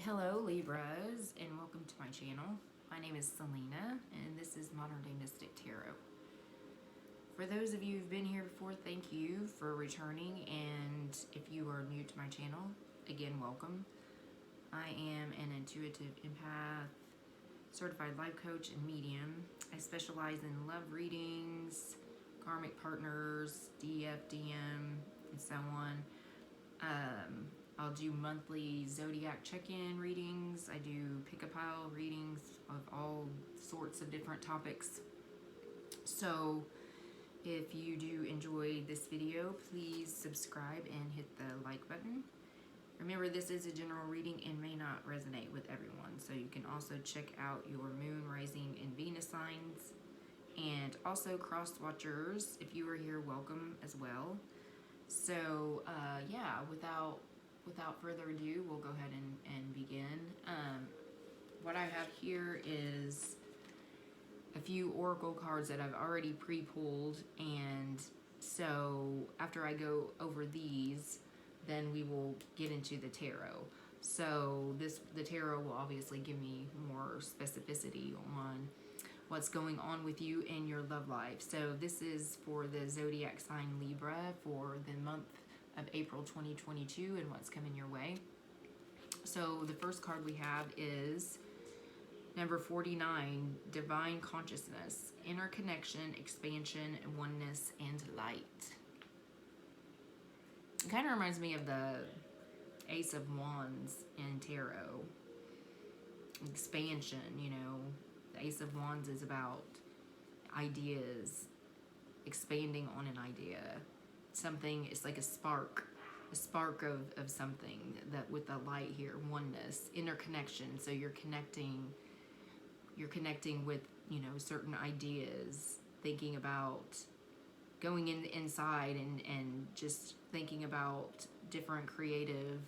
Hello Libras and welcome to my channel. My name is Selina and this is Modern Day Mystic Tarot. For those of you who've been here before, thank you for returning, and if you are new to my channel, again welcome. I am an intuitive empath, certified life coach and medium. I specialize in love readings, karmic partners, DFDM, and so on. I'll do monthly zodiac check-in readings. I do pick-a-pile readings of all sorts of different topics. So if you do enjoy this video, please subscribe and hit the like button. Remember, this is a general reading and may not resonate with everyone. So you can also check out your moon, rising, and Venus signs. And also cross watchers, if you are here, welcome as well. So yeah, without further ado, we'll go ahead and begin. What I have here is a few oracle cards that I've already pre-pulled, and so after I go over these, then we will get into the tarot. So the tarot will obviously give me more specificity on what's going on with you in your love life. So this is for the zodiac sign Libra for the month of April 2022 and what's coming your way. So the first card we have is number 49, Divine Consciousness, Interconnection, Expansion, Oneness, and Light. It kind of reminds me of the Ace of Wands in tarot. Expansion, you know. The Ace of Wands is about ideas, expanding on an idea. Something, it's like a spark of something, that with the light here, oneness, interconnection. So you're connecting with, you know, certain ideas, thinking about going inside and just thinking about different creative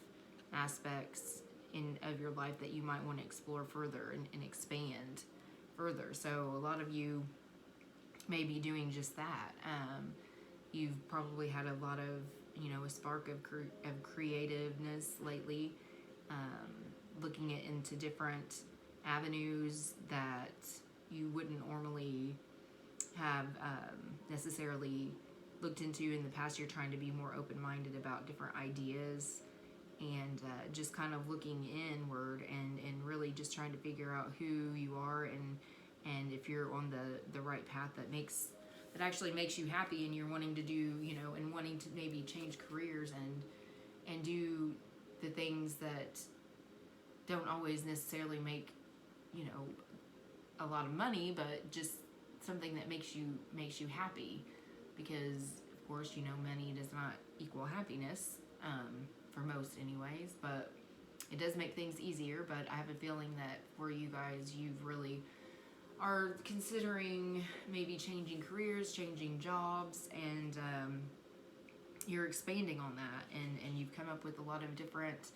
aspects of your life that you might want to explore further and expand further. So a lot of you may be doing just that. You've probably had a lot of, you know, a spark of creativeness lately, looking into different avenues that you wouldn't normally have necessarily looked into in the past. You're trying to be more open-minded about different ideas, and just kind of looking inward and really just trying to figure out who you are and if you're on the right path that actually makes you happy, and you're wanting to do, you know, and wanting to maybe change careers and do the things that don't always necessarily make, you know, a lot of money, but just something that makes you happy, because of course, you know, money does not equal happiness, for most anyways, but it does make things easier. But I have a feeling that for you guys, you've really are considering maybe changing careers, changing jobs, and you're expanding on that, and you've come up with a lot of different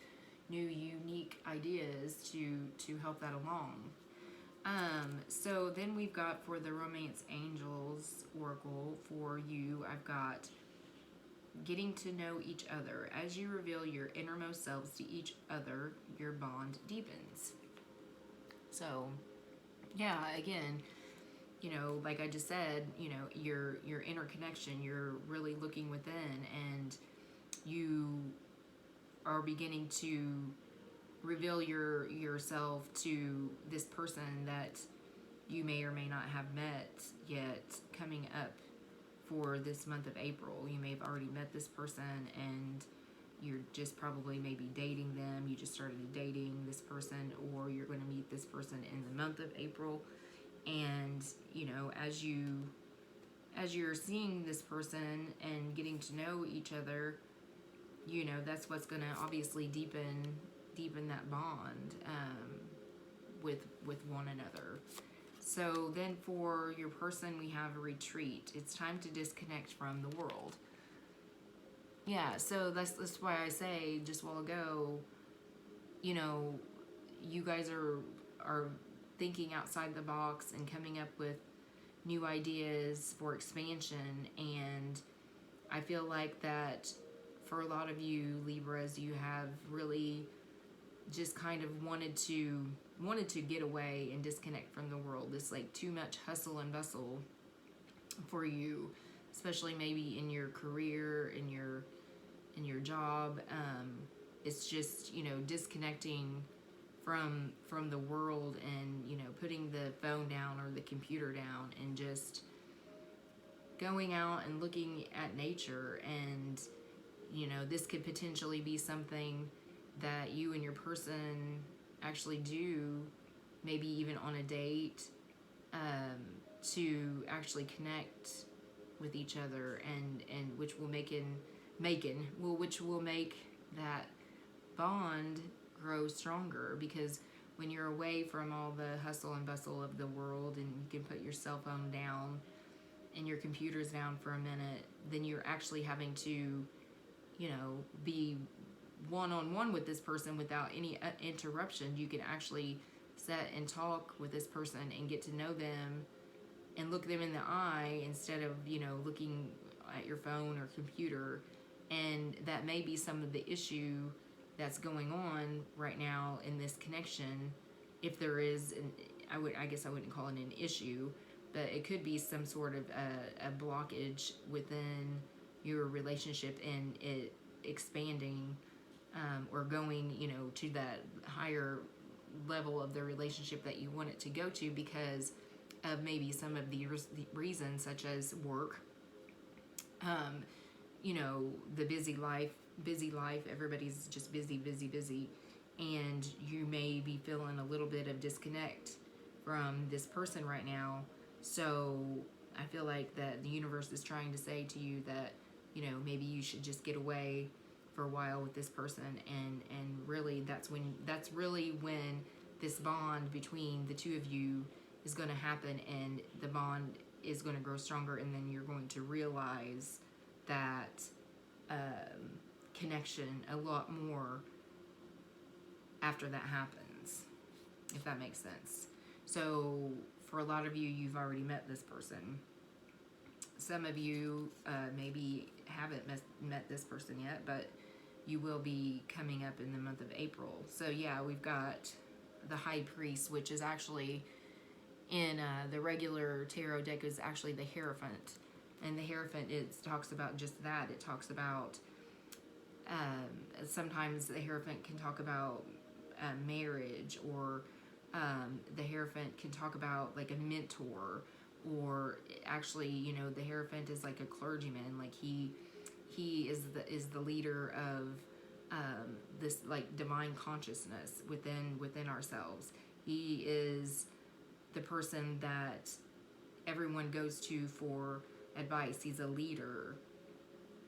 new unique ideas to help that along. So then we've got, for the Romance Angels Oracle for you, I've got getting to know each other. As you reveal your innermost selves to each other, your bond deepens. So yeah, again, you know, like I just said, you know, your interconnection, you're really looking within, and you are beginning to reveal yourself to this person that you may or may not have met yet, coming up for this month of April. You may have already met this person, and you're just probably maybe dating them. You just started dating this person, or you're going to meet this person in the month of April. And, you know, as you're seeing this person and getting to know each other, you know, that's what's going to obviously deepen that bond with one another. So then for your person, we have a retreat. It's time to disconnect from the world. Yeah, so that's why I say just a while ago, you know, you guys are thinking outside the box and coming up with new ideas for expansion. And I feel like that for a lot of you Libras, you have really just kind of wanted to get away and disconnect from the world. This like too much hustle and bustle for you, especially maybe in your career, in your job. It's just, you know, disconnecting from the world, and, you know, putting the phone down or the computer down and just going out and looking at nature. And, you know, this could potentially be something that you and your person actually do, maybe even on a date, to actually connect with each other, and which will make that bond grow stronger. Because when you're away from all the hustle and bustle of the world, and you can put your cell phone down and your computer's down for a minute, then you're actually having to, you know, be one-on-one with this person without any interruption. You can actually sit and talk with this person and get to know them and look them in the eye, instead of, you know, looking at your phone or computer. And that may be some of the issue that's going on right now in this connection. If there is I guess I wouldn't call it an issue, but it could be some sort of a blockage within your relationship, and it expanding, or going, you know, to that higher level of the relationship that you want it to go to, because of maybe some of the reasons, such as work, you know, the busy life, everybody's just busy, and you may be feeling a little bit of disconnect from this person right now. So I feel like that the universe is trying to say to you that, you know, maybe you should just get away for a while with this person, and really that's really when this bond between the two of you is going to happen, and the bond is going to grow stronger, and then you're going to realize that connection a lot more after that happens, if that makes sense. So for a lot of you, you've already met this person. Some of you maybe haven't met this person yet, but you will be coming up in the month of April. So yeah, we've got the High Priest, which is actually in the regular tarot deck is actually the Hierophant. And the Hierophant, it talks about just that. It talks about, sometimes the Hierophant can talk about marriage, or the Hierophant can talk about like a mentor, or actually, you know, the Hierophant is like a clergyman. Like he is the leader of this like divine consciousness within ourselves. He is the person that everyone goes to for advice. He's a leader.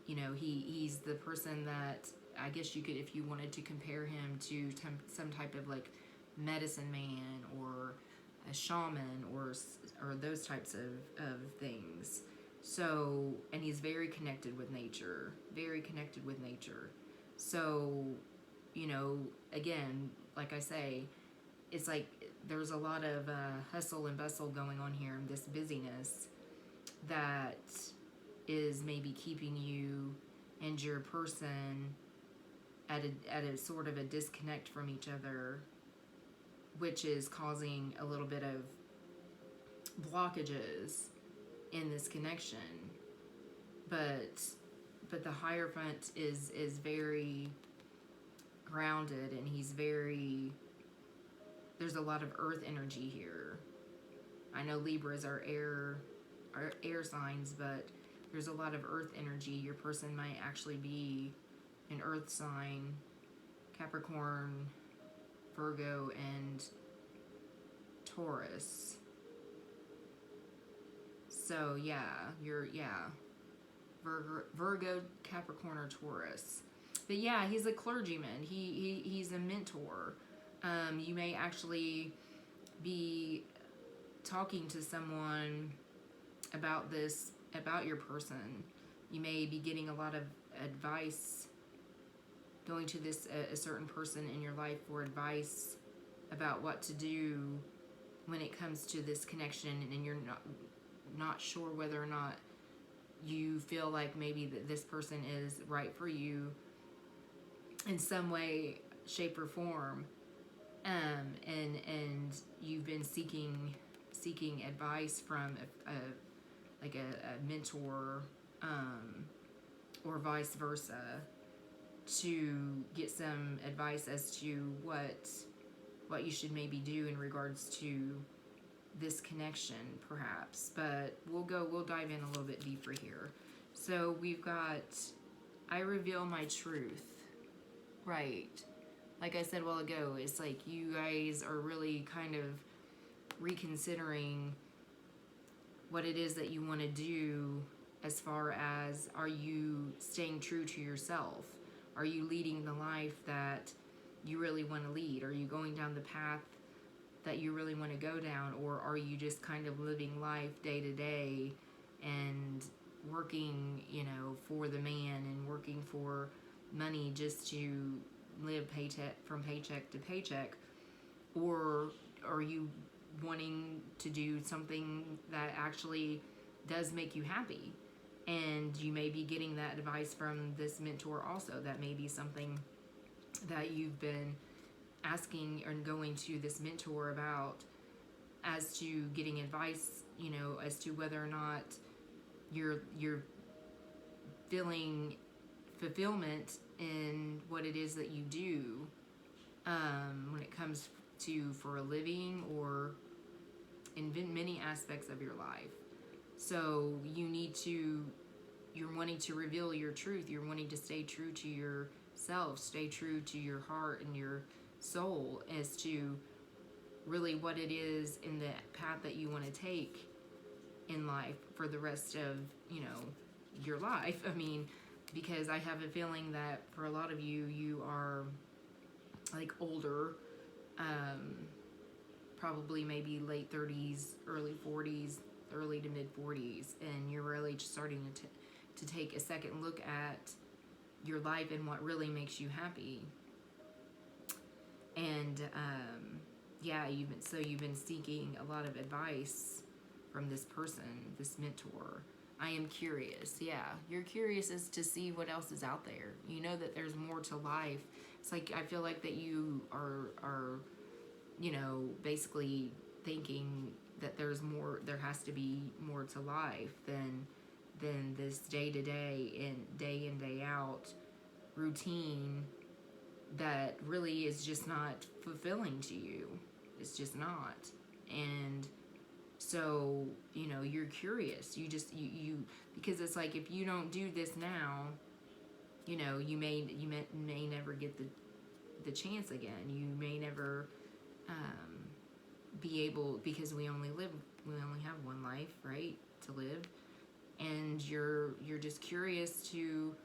You know, he's the person that, I guess you could, if you wanted to compare him to some type of like medicine man, or a shaman, or those types of things. So, and he's very connected with nature. So, you know, again, like I say, it's like there's a lot of hustle and bustle going on here, and this busyness that is maybe keeping you and your person at a sort of a disconnect from each other, which is causing a little bit of blockages in this connection. But the Hierophant is very grounded, and he's very, there's a lot of earth energy here. I know Libras are air signs, but there's a lot of earth energy. Your person might actually be an earth sign, Capricorn, Virgo, and Taurus. So yeah, Virgo, Capricorn, or Taurus. But yeah, he's a clergyman. He's a mentor. You may actually be talking to someone about your person. You may be getting a lot of advice, going to a certain person in your life for advice about what to do when it comes to this connection, and you're not sure whether or not you feel like maybe that this person is right for you in some way, shape or form. And you've been seeking advice from a mentor, or vice versa, to get some advice as to what you should maybe do in regards to this connection, perhaps. But we'll dive in a little bit deeper here. So we've got, I reveal my truth. Right. Like I said a while ago, it's like you guys are really kind of reconsidering what it is that you want to do, as far as, are you staying true to yourself? Are you leading the life that you really want to lead? Are you going down the path that you really want to go down? Or are you just kind of living life day to day and working, for the man, and working for money just to live from paycheck to paycheck? Or are you wanting to do something that actually does make you happy? And you may be getting that advice from this mentor also. That may be something that you've been asking and going to this mentor about, as to getting advice, as to whether or not you're feeling fulfillment in what it is that you do, when it comes to for a living, or in many aspects of your life. So you're wanting to reveal your truth. You're wanting to stay true to yourself, stay true to your heart and your soul, as to really what it is in the path that you want to take in life for the rest of, your life. I mean, because I have a feeling that for a lot of you, you are like older, probably maybe late 30s, early 40s, early to mid 40s, and you're really just starting to take a second look at your life and what really makes you happy. And you've been seeking a lot of advice from this person, this mentor. I am curious. Yeah, you're curious as to see what else is out there. You know that there's more to life. It's like, I feel like that you are basically thinking that there's more, there has to be more to life than this day to day and day in, day out routine that really is just not fulfilling to you. It's just not. And so, you're curious. You because it's like, if you don't do this now, you may never get the chance again. You may never be able, because we only have one life, right, to live. And you're just curious to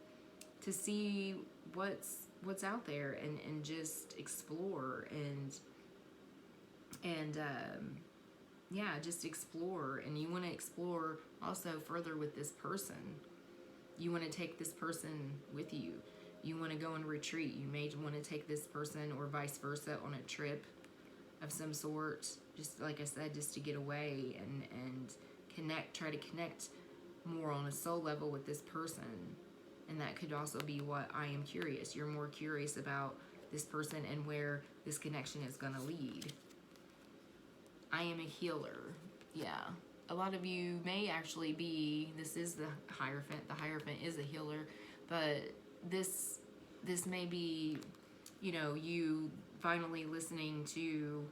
see what's out there, and just explore and just explore. And you want to explore also further with this person. You want to take this person with you. You want to go and retreat. You may want to take this person, or vice versa, on a trip of some sort, just like I said, just to get away and try to connect more on a soul level with this person. And that could also be what I am curious. You're more curious about this person and where this connection is going to lead. I am a healer. Yeah. A lot of you may actually be, this is the Hierophant. The Hierophant is a healer, but this may be, you finally listening to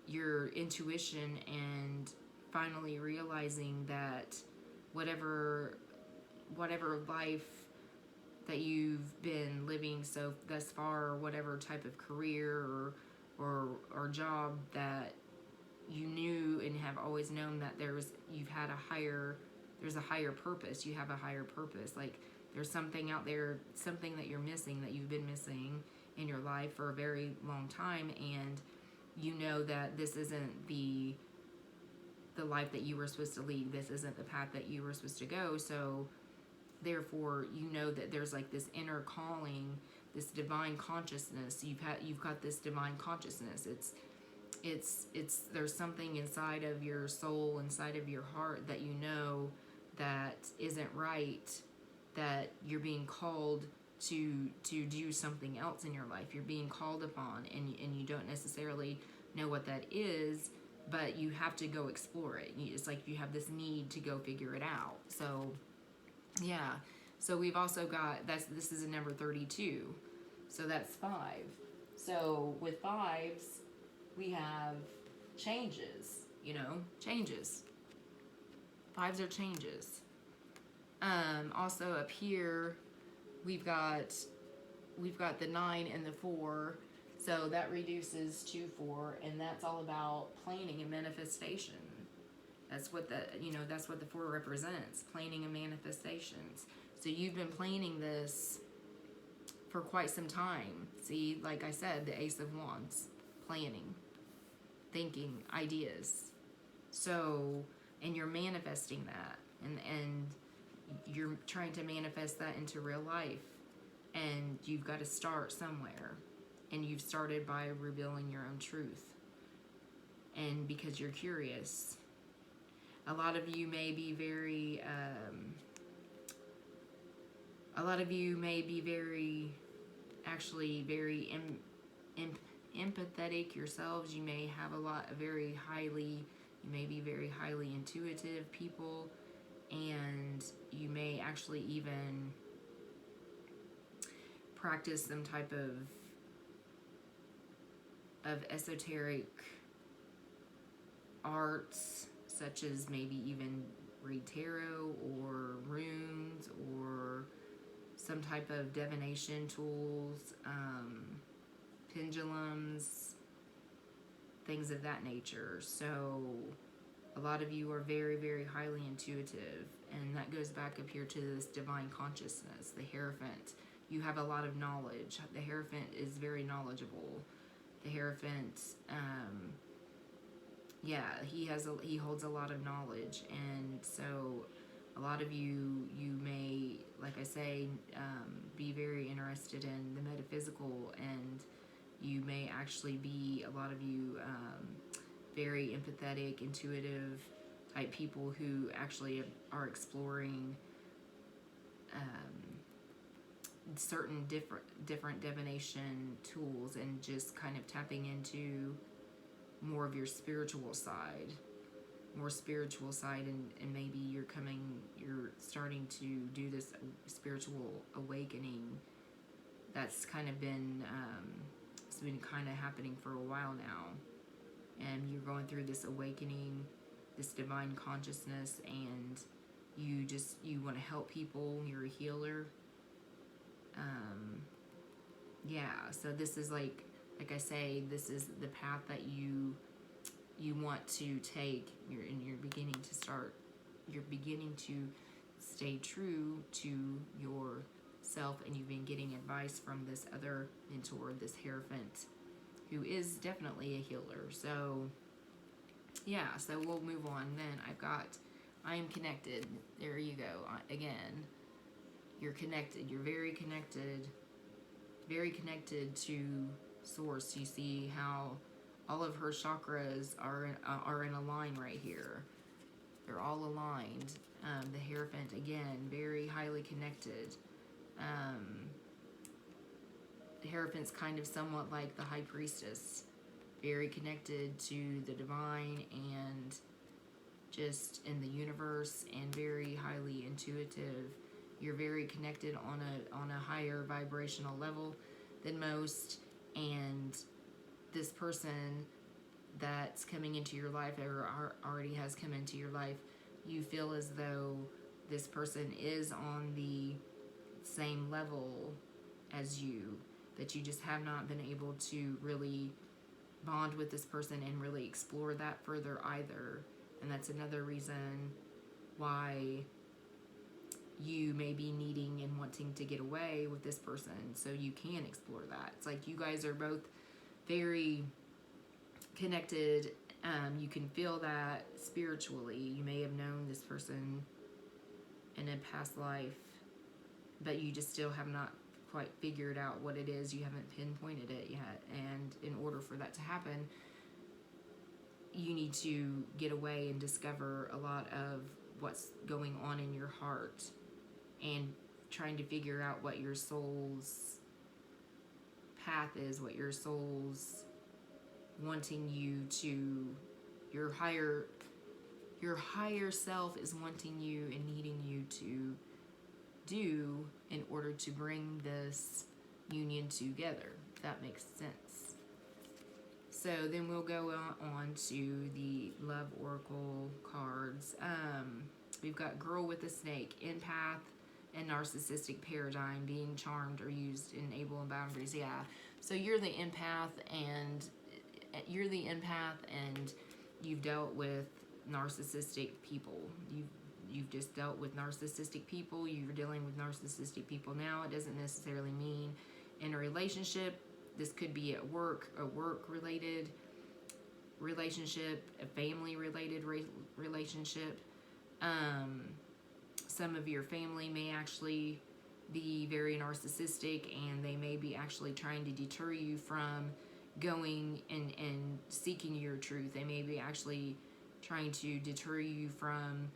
your intuition and finally realizing that whatever life that you've been living so thus far, or whatever type of career or job that you knew and have always known that there's a higher purpose. You have a higher purpose. Like, there's something out there, something that you're missing, that you've been missing in your life for a very long time, and you know that this isn't the life that you were supposed to lead. This isn't the path that you were supposed to go. So therefore, you know that there's like this inner calling, this divine consciousness. You've got this divine consciousness. It's there's something inside of your soul, inside of your heart, that you know that isn't right, that you're being called to do something else in your life. You're being called upon, and you don't necessarily know what that is, but you have to go explore it. It's like you have this need to go figure it out. So yeah. So we've also got, this is a number 32. So that's 5. So with 5s, we have changes, changes. 5s are changes. Also up here, we've got the 9 and the 4. So that reduces to 4, and that's all about planning and manifestation. That's what that's what the 4 represents, planning and manifestations. So you've been planning this for quite some time. See, like I said, the Ace of Wands, planning, thinking, ideas. So, and you're manifesting that, and you're trying to manifest that into real life, and you've got to start somewhere, and you've started by revealing your own truth, and because you're curious. A lot of you may be very empathetic yourselves. You may have you may be very highly intuitive people, and you may actually even practice some type of esoteric arts, such as maybe even read tarot or runes or some type of divination tools, pendulums, things of that nature. So a lot of you are very, very highly intuitive, and that goes back up here to this divine consciousness, the Hierophant. You have a lot of knowledge. The Hierophant is very knowledgeable. The Hierophant, he holds a lot of knowledge, and so a lot of you may, like I say, be very interested in the metaphysical, and you may actually be, a lot of you, very empathetic, intuitive type people who actually are exploring certain different divination tools, and just kind of tapping into more of your spiritual side, and maybe you're starting to do this spiritual awakening. That's kind of been it's been kind of happening for a while now, and you're going through this awakening, this divine consciousness, and you want to help people. You're a healer. So this is like I say, this is the path that you want to take. You're beginning to stay true to yourself, and you've been getting advice from this other mentor, this Hierophant, who is definitely a healer. So yeah, so we'll move on. Then I've got, I am connected. There you go. Again, you're connected. You're very connected to Source. You see how all of her chakras are in a line right here. They're all aligned. The Hierophant, again, very highly connected. The Hierophant's kind of somewhat like the High Priestess, very connected to the divine and just in the universe, and very highly intuitive. You're very connected on a higher vibrational level than most, and this person that's coming into your life, or already has come into your life, you feel as though this person is on the same level as you, that you just have not been able to really bond with this person and really explore that further either. And that's another reason why you may be needing and wanting to get away with this person, so you can explore that. It's like you guys are both very connected. You can feel that spiritually. You may have known this person in a past life, but you just still have not quite figured out what it is. You haven't pinpointed it yet. And in order for that to happen, you need to get away and discover a lot of what's going on in your heart, and trying to figure out what your soul's path is, what your soul's wanting you to, your higher self is wanting you and needing you to do in order to bring this union together. If that makes sense. So then we'll go on to the love oracle cards. We've got girl with a snake, empath, and narcissistic paradigm, being charmed or used in enable and boundaries. Yeah. So you're the empath, and you've dealt with narcissistic people. You've just dealt with narcissistic people. You're dealing with narcissistic people now. It doesn't necessarily mean in a relationship. This could be at work, a work-related relationship, a family-related relationship. Some of your family may actually be very narcissistic, and they may be actually trying to deter you from going and seeking your truth. They may be actually trying to deter you from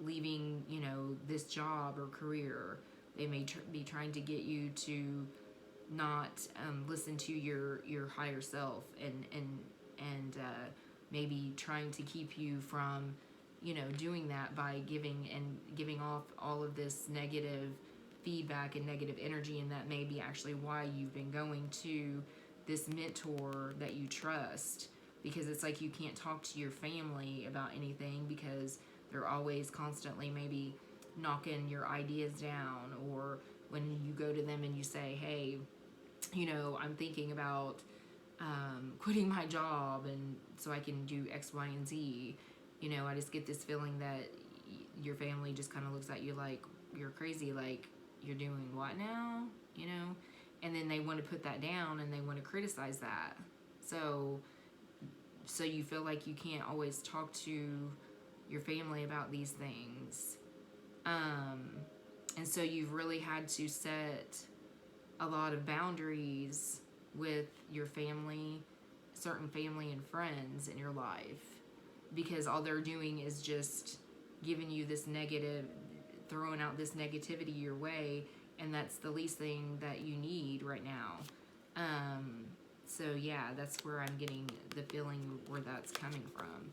leaving, you know, this job or career. They may be trying to get you to not listen to your higher self, and maybe trying to keep you from, you know, doing that by giving off all of this negative feedback and negative energy. And that may be actually why you've been going to this mentor that you trust, because it's like you can't talk to your family about anything because they're always constantly maybe knocking your ideas down. Or when you go to them and you say, hey, you know, I'm thinking about quitting my job and so I can do X, Y, and Z, you know, I just get this feeling that your family just kind of looks at you like you're crazy, like you're doing what now, you know? And then they want to put that down and they want to criticize that. So you feel like you can't always talk to your family about these things. And so you've really had to set a lot of boundaries with your family, certain family and friends in your life, because all they're doing is just giving you this negative, throwing out this negativity your way, and that's the least thing that you need right now. So yeah, that's where I'm getting the feeling where that's coming from.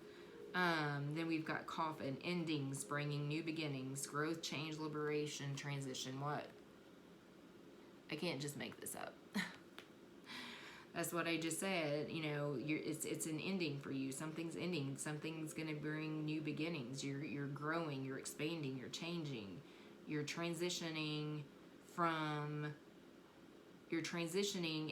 Then we've got coffin, endings, bringing new beginnings, growth, change, liberation, transition. What? I can't just make this up. That's what I just said. You know, it's an ending for you. Something's ending. Something's going to bring new beginnings. You're growing. You're expanding. You're changing. You're transitioning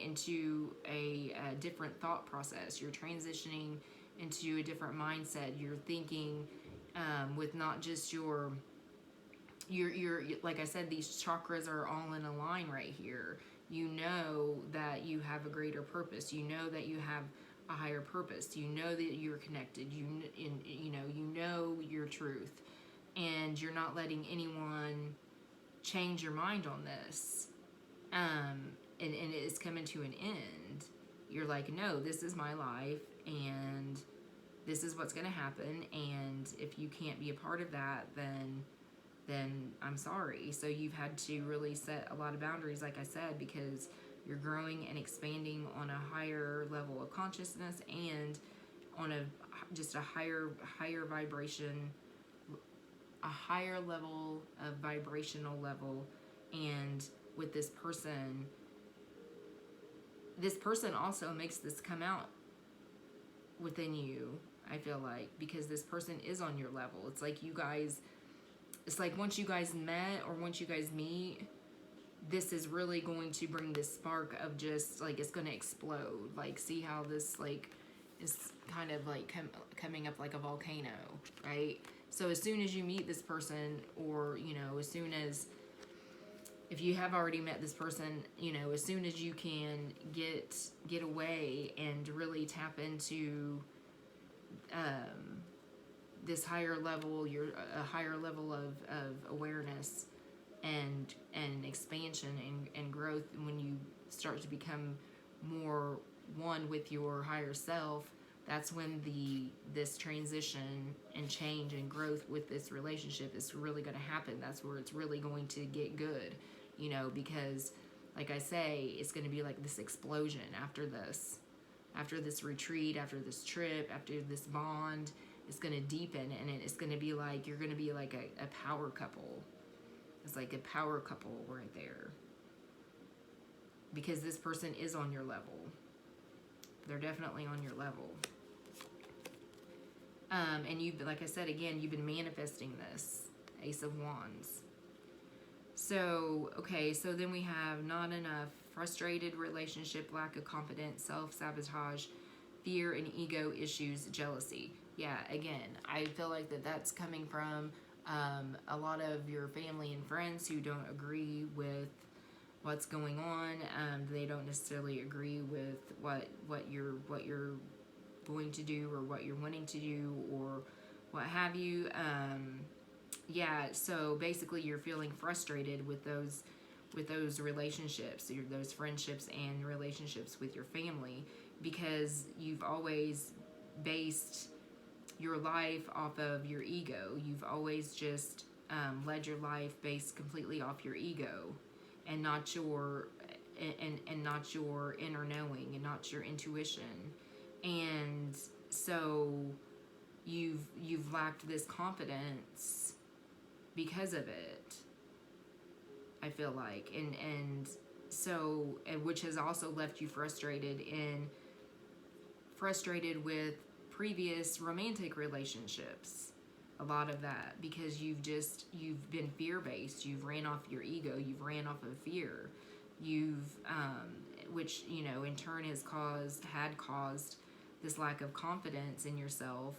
into a different thought process. You're transitioning into a different mindset. You're thinking with not just your like I said, these chakras are all in a line right here. You know that you have a greater purpose. You know that you have a higher purpose. You know that you're connected. You know your truth, and you're not letting anyone change your mind on this. And it's coming to an end. You're like, no, this is my life, and this is what's going to happen. And if you can't be a part of that, then I'm sorry. So you've had to really set a lot of boundaries, like I said, because you're growing and expanding on a higher level of consciousness and on just a higher vibration, a higher level of vibrational level. And with this person also makes this come out within you, I feel like, because this person is on your level. It's like once you guys met or once you guys meet, this is really going to bring this spark of just like, it's going to explode. Like, see how this like is kind of like coming up like a volcano, right? So as soon as you meet this person, or, you know, as soon as, if you have already met this person, you know, as soon as you can get away and really tap into this higher level, a higher level of awareness and expansion and growth, and when you start to become more one with your higher self, That's when this transition and change and growth with this relationship is really going to happen. That's where it's really going to get good, you know, because like I say, it's going to be like this explosion after this retreat, after this trip, after this bond. It's going to deepen, and it's going to be like you're going to be like a power couple. It's like a power couple right there, because this person is on your level. They're definitely on your level. And you've, like I said, again, you've been manifesting this Ace of Wands. So, okay, so then we have not enough, frustrated relationship, lack of confidence, self-sabotage, fear and ego issues, jealousy. Yeah, again, I feel like that's coming from a lot of your family and friends who don't agree with what's going on. They don't necessarily agree with what you're going to do, or what you're wanting to do, or what have you. Yeah, so basically you're feeling frustrated with those relationships, those friendships and relationships with your family, because you've always based your life off of your ego. You've always just led your life based completely off your ego, and not your and not your inner knowing, and not your intuition. And so you've lacked this confidence because of it, I feel like. And so, which has also left you frustrated with previous romantic relationships. A lot of that, because you've been fear-based. You've ran off your ego. You've ran off of fear. Which, you know, in turn had caused this lack of confidence in yourself,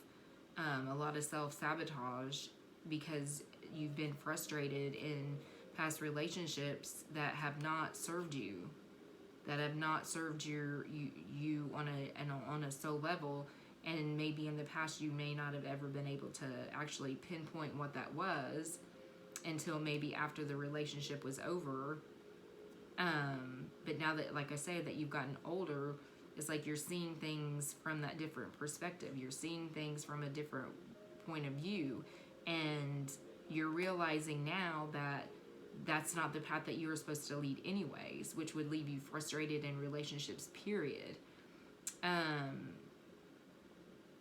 a lot of self-sabotage, because you've been frustrated in past relationships that have not served you, that have not served you on a soul level. And maybe in the past you may not have ever been able to actually pinpoint what that was until maybe after the relationship was over. But now that, like I say, that you've gotten older, it's like you're seeing things from that different perspective. You're seeing things from a different point of view. And you're realizing now that that's not the path that you were supposed to lead anyways, which would leave you frustrated in relationships, period.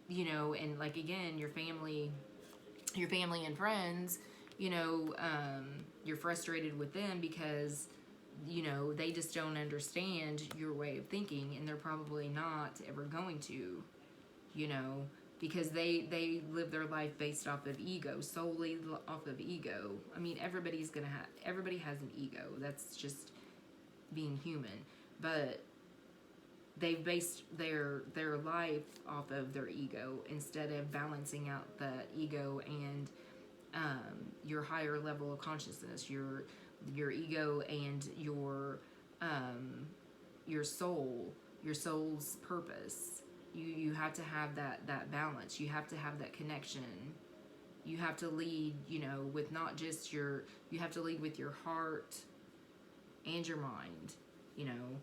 You know, and like, again, your family and friends, you know, you're frustrated with them because, you know, they just don't understand your way of thinking, and they're probably not ever going to, you know, because they live their life based off of ego, solely off of ego. I mean, everybody has an ego. That's just being human. But they've based their life off of their ego, instead of balancing out the ego and your higher level of consciousness, your ego and your soul's purpose. You have to have that balance. You have to have that connection. You have to lead, you know, with not just you have to lead with your heart and your mind, you know.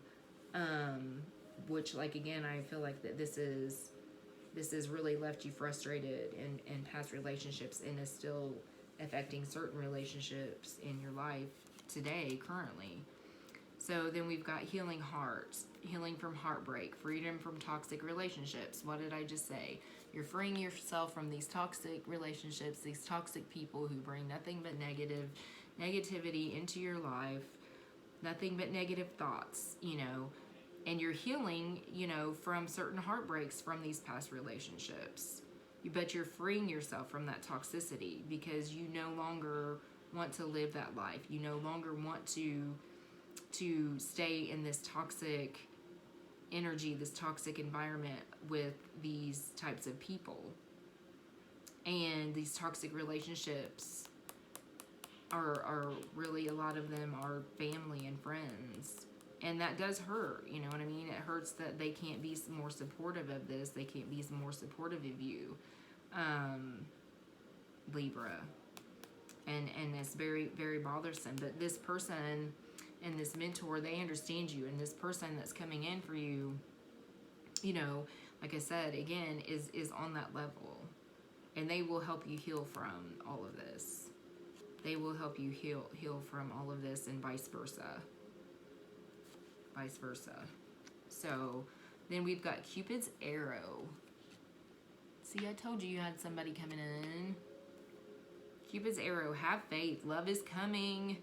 Which, like, again, I feel like that this has really left you frustrated in past relationships, and is still affecting certain relationships in your life today, currently. So then we've got healing hearts, healing from heartbreak, freedom from toxic relationships. What did I just say? You're freeing yourself from these toxic relationships, these toxic people who bring nothing but negativity into your life, nothing but negative thoughts, you know. And you're healing, you know, from certain heartbreaks from these past relationships. But you're freeing yourself from that toxicity, because you no longer want to live that life. You no longer want to stay in this toxic energy, this toxic environment with these types of people. And these toxic relationships are really, a lot of them are family and friends. And that does hurt, you know what I mean? It hurts that they can't be more supportive of this. They can't be more supportive of you, Libra. And it's very, very bothersome. But this person and this mentor, they understand you. And this person that's coming in for you, you know, like I said, again, is on that level. And they will help you heal from all of this. They will help you heal from all of this, and vice versa. Vice versa. So then we've got Cupid's arrow. See, I told you had somebody coming in. Cupid's arrow. Have faith. Love is coming.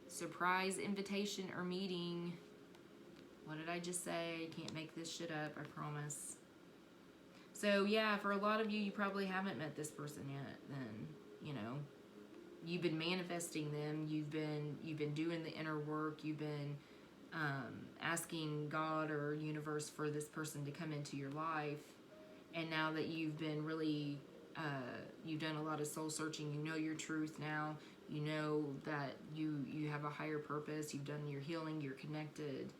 Surprise invitation or meeting. What did I just say? Can't make this shit up, I promise. So yeah, for a lot of you, you probably haven't met this person yet. Then, you know, you've been manifesting them. You've been doing the inner work. You've been asking God or universe for this person to come into your life. And now that you've been really, you've done a lot of soul searching, you know your truth now. You know that you have a higher purpose. You've done your healing. You're connected.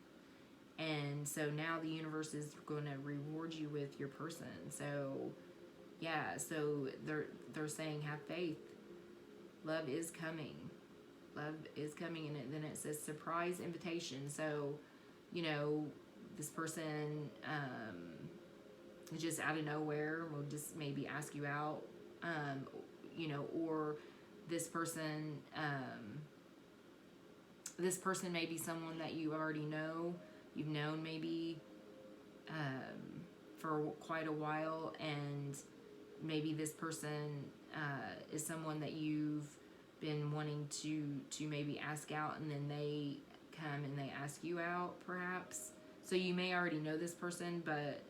And so now the universe is going to reward you with your person. So, yeah, so they're saying have faith. Love is coming. Love is coming. And then it says surprise invitation. So, you know, this person just out of nowhere will just maybe ask you out, you know, or this person may be someone that you already know. You've known maybe for quite a while, and maybe this person is someone that you've been wanting to maybe ask out, and then they come and they ask you out, perhaps. So you may already know this person, but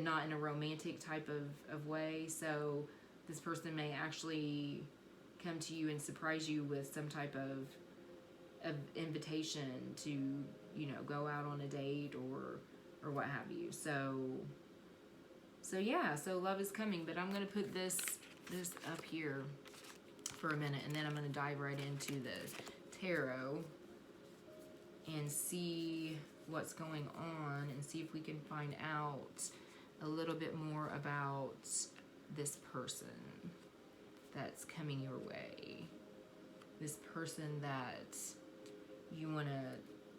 not in a romantic type of way. So this person may actually come to you and surprise you with some type of invitation to, you know, go out on a date or what have you. So yeah, so love is coming. But I'm going to put this up here for a minute, and then I'm going to dive right into the tarot and see what's going on, and see if we can find out a little bit more about this person that's coming your way. This person that you want to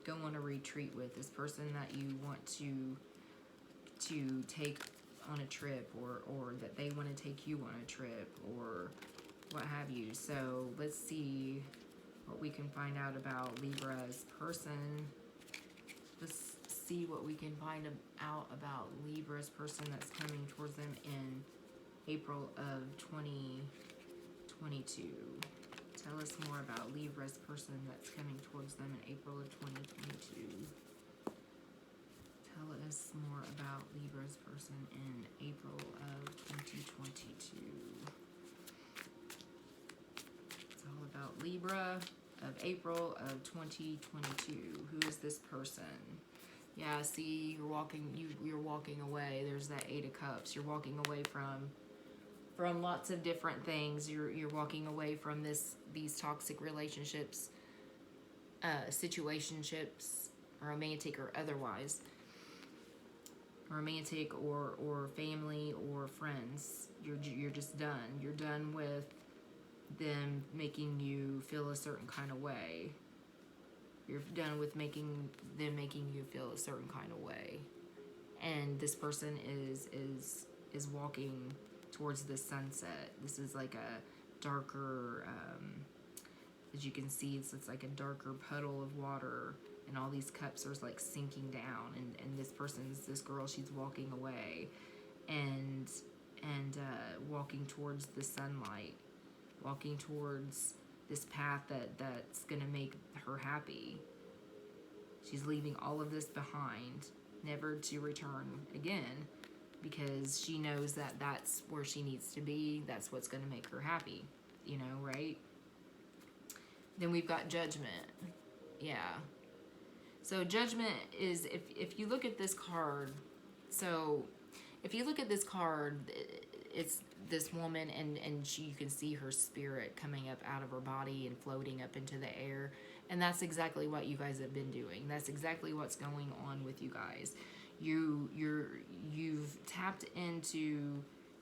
go on a retreat with. This person that you want to take on a trip, or that they want to take you on a trip, or what have you. So let's see what we can find out about Libra's person. Let's see what we can find out about Libra's person that's coming towards them in April of 2022. Tell us more about Libra's person that's coming towards them in April of 2022. Tell us more about Libra's person in April of 2022. It's all about Libra of April of 2022. Who is this person? Yeah, see, you're walking away. There's that Eight of Cups. You're walking away from lots of different things. You're walking away from these toxic relationships, situationships, romantic or otherwise. Romantic or family or friends. You're just done. You're done with them making you feel a certain kind of way. You're done with them making you feel a certain kind of way. And this person is walking towards the sunset. This is like a darker, as you can see, it's like a darker puddle of water, and all these cups are like sinking down, and this girl, she's walking away and walking towards the sunlight, walking towards this path that's gonna make her happy. She's leaving all of this behind, never to return again, because she knows that that's where she needs to be. That's what's gonna make her happy, you know, right? Then we've got Judgment. Yeah. So Judgment is, if you look at this card, it's this woman, and you can see her spirit coming up out of her body and floating up into the air. And that's exactly what you guys have been doing. That's exactly what's going on with you guys. You've tapped into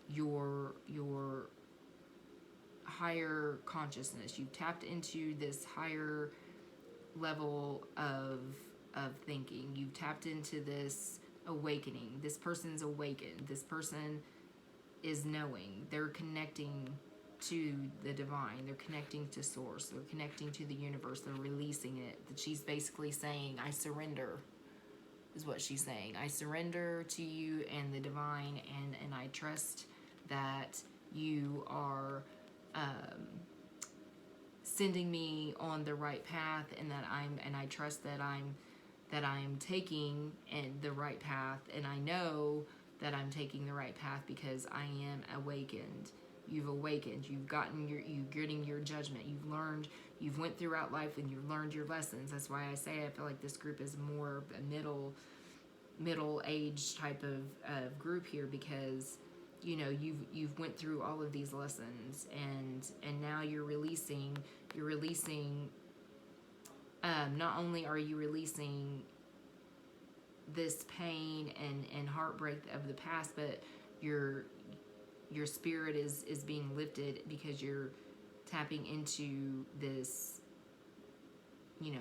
your higher consciousness. You've tapped into this higher level of of thinking. You've tapped into this awakening. This person's awakened. This person is knowing. They're connecting to the divine. They're connecting to source. They're connecting to the universe. They're releasing it. She's basically saying, I surrender, is what she's saying. I surrender to you and the divine, and I trust that you are sending me on the right path, and I trust that I'm taking the right path, and I know that I'm taking the right path because I am awakened. You've awakened. You're getting your judgment. You've learned. You've went throughout life and you've learned your lessons. That's why I say I feel like this group is more a middle age type of group here, because you've went through all of these lessons, and now you're releasing. Not only are you releasing this pain and heartbreak of the past, but your spirit is being lifted because you're tapping into this